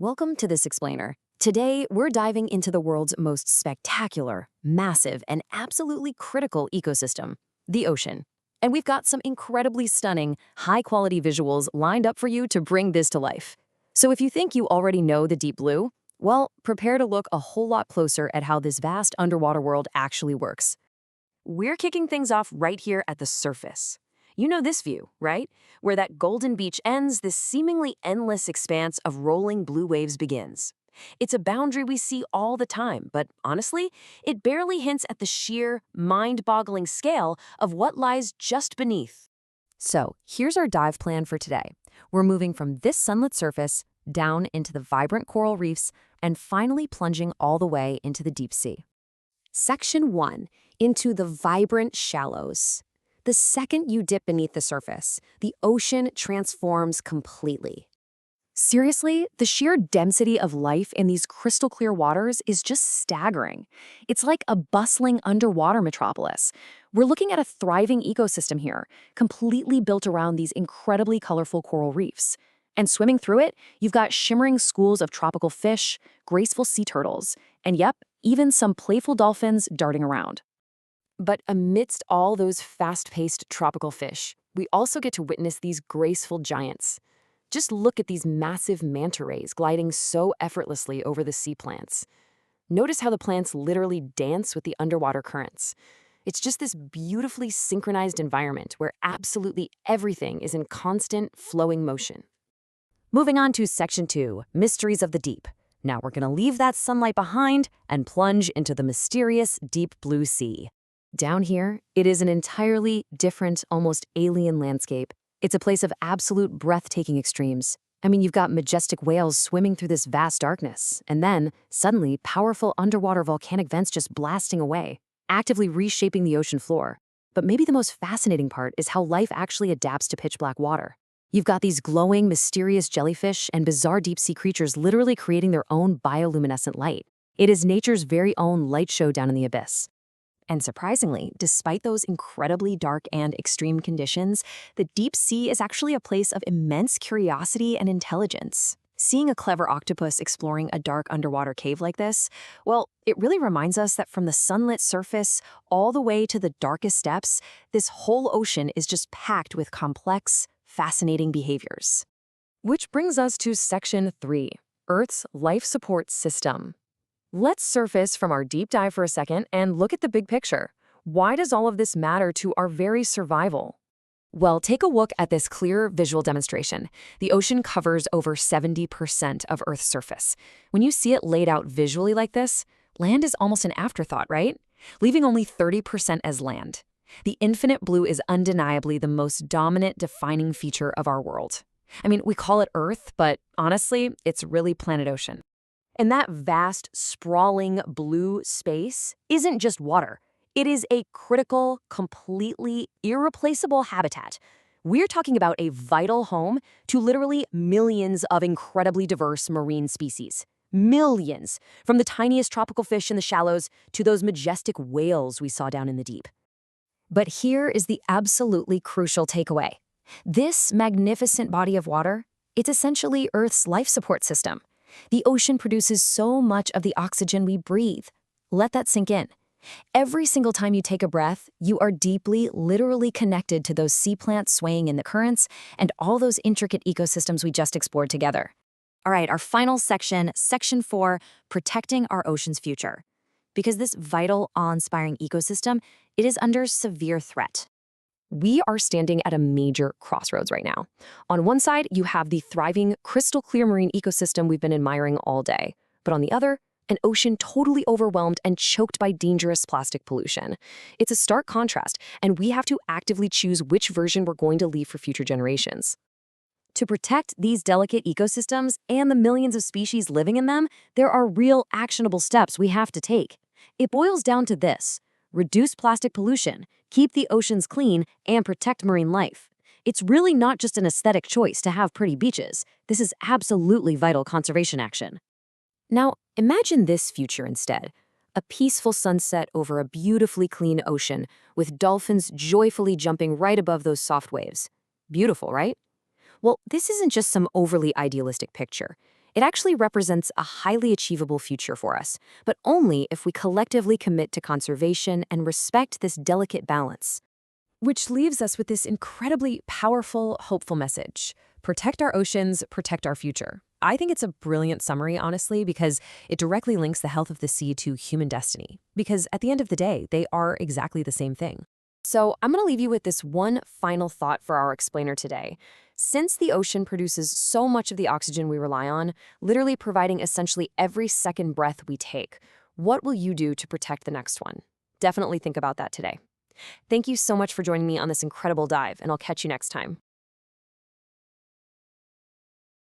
Welcome to this explainer. Today, we're diving into the world's most spectacular, massive, and absolutely critical ecosystem, the ocean. And we've got some incredibly stunning, high-quality visuals lined up for you to bring this to life. So if you think you already know the deep blue, well, prepare to look a whole lot closer at how this vast underwater world actually works. We're kicking things off right here at the surface. You know this view, right? Where that golden beach ends, this seemingly endless expanse of rolling blue waves begins. It's a boundary we see all the time, but honestly, it barely hints at the sheer, mind-boggling scale of what lies just beneath. So, here's our dive plan for today. We're moving from this sunlit surface down into the vibrant coral reefs and finally plunging all the way into the deep sea. Section 1. Into the vibrant shallows. The second you dip beneath the surface, the ocean transforms completely. Seriously, the sheer density of life in these crystal clear waters is just staggering. It's like a bustling underwater metropolis. We're looking at a thriving ecosystem here, completely built around these incredibly colorful coral reefs. And swimming through it, you've got shimmering schools of tropical fish, graceful sea turtles, and yep, even some playful dolphins darting around. But amidst all those fast-paced tropical fish, we also get to witness these graceful giants. Just look at these massive manta rays gliding so effortlessly over the sea plants. Notice how the plants literally dance with the underwater currents. It's just this beautifully synchronized environment where absolutely everything is in constant, flowing motion. Moving on to Section 2, Mysteries of the Deep. Now we're going to leave that sunlight behind and plunge into the mysterious deep blue sea. Down here, it is an entirely different, almost alien landscape. It's a place of absolute breathtaking extremes. I mean, you've got majestic whales swimming through this vast darkness, and then, suddenly, powerful underwater volcanic vents just blasting away, actively reshaping the ocean floor. But maybe the most fascinating part is how life actually adapts to pitch-black water. You've got these glowing, mysterious jellyfish and bizarre deep-sea creatures literally creating their own bioluminescent light. It is nature's very own light show down in the abyss. And surprisingly, despite those incredibly dark and extreme conditions, the deep sea is actually a place of immense curiosity and intelligence. Seeing a clever octopus exploring a dark underwater cave like this, well, it really reminds us that from the sunlit surface all the way to the darkest depths, this whole ocean is just packed with complex, fascinating behaviors. Which brings us to Section 3, Earth's Life Support System. Let's surface from our deep dive for a second and look at the big picture. Why does all of this matter to our very survival? Well, take a look at this clear visual demonstration. The ocean covers over 70% of Earth's surface. When you see it laid out visually like this, land is almost an afterthought, right? Leaving only 30% as land. The infinite blue is undeniably the most dominant defining feature of our world. I mean, we call it Earth, but honestly, it's really planet ocean. And that vast, sprawling blue space isn't just water. It is a critical, completely irreplaceable habitat. We're talking about a vital home to literally millions of incredibly diverse marine species. Millions! From the tiniest tropical fish in the shallows to those majestic whales we saw down in the deep. But here is the absolutely crucial takeaway. This magnificent body of water, it's essentially Earth's life support system. The ocean produces so much of the oxygen we breathe. Let that sink in. Every single time you take a breath, you are deeply, literally connected to those sea plants swaying in the currents and all those intricate ecosystems we just explored together. All right, our final section, Section 4, Protecting Our Ocean's Future. Because this vital, awe-inspiring ecosystem, it is under severe threat. We are standing at a major crossroads right now. On one side, you have the thriving, crystal-clear marine ecosystem we've been admiring all day. But on the other, an ocean totally overwhelmed and choked by dangerous plastic pollution. It's a stark contrast, and we have to actively choose which version we're going to leave for future generations. To protect these delicate ecosystems and the millions of species living in them, there are real actionable steps we have to take. It boils down to this: reduce plastic pollution, keep the oceans clean, and protect marine life. It's really not just an aesthetic choice to have pretty beaches. This is absolutely vital conservation action. Now, imagine this future instead. A peaceful sunset over a beautifully clean ocean with dolphins joyfully jumping right above those soft waves. Beautiful, right? Well, this isn't just some overly idealistic picture. It actually represents a highly achievable future for us, but only if we collectively commit to conservation and respect this delicate balance. Which leaves us with this incredibly powerful, hopeful message. Protect our oceans, protect our future. I think it's a brilliant summary, honestly, because it directly links the health of the sea to human destiny. Because at the end of the day, they are exactly the same thing. So I'm going to leave you with this one final thought for our explainer today. Since the ocean produces so much of the oxygen we rely on, literally providing essentially every second breath we take, what will you do to protect the next one? Definitely think about that today. Thank you so much for joining me on this incredible dive, and I'll catch you next time.